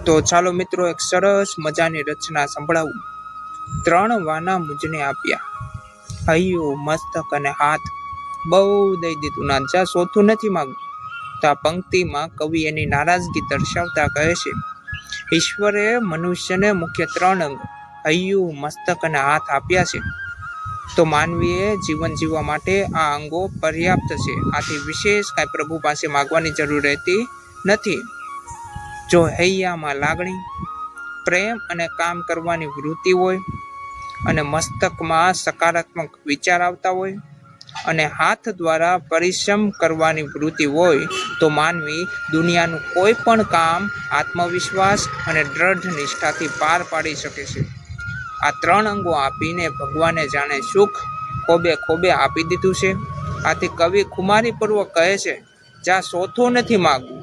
તો ચાલો મિત્રો એક સરસ મજાની રચના સંભળાવું। 3 વાના મુજને આપ્યા, હૈયું, મસ્તક અને હાથ, બહુ દઈ દીધું નાનચા, ચોથું નથી માંગવું। તો આ પંક્તિમાં કવિ એની નારાજગી દર્શાવતા કહે છે, ઈશ્વરે મનુષ્યને મુખ્ય 3 અંગ હૈયું, મસ્તક અને હાથ આપ્યા છે, તો માનવીએ જીવન જીવવા માટે આ અંગો પર્યાપ્ત છે। આથી વિશેષ કાંઈ પ્રભુ પાસે માગવાની જરૂર રહેતી નથી। જો હૈયામાં લાગણી, પ્રેમ અને કામ કરવાની વૃત્તિ હોય, અને મસ્તકમાં સકારાત્મક વિચાર આવતા હોય, અને હાથ દ્વારા પરિશ્રમ કરવાની વૃત્તિ હોય, તો માનવી દુનિયાનું કોઈ પણ કામ આત્મવિશ્વાસ અને દ્રઢ નિષ્ઠાથી પાર પાડી શકે છે। આ 3 અંગો આપીને ભગવાને જાણે સુખ ખોબે ખોબે આપી દીધું છે। આથી કવિ ખુમારીપૂર્વક કહે છે, જ્યાં ચોથું નથી માગવું,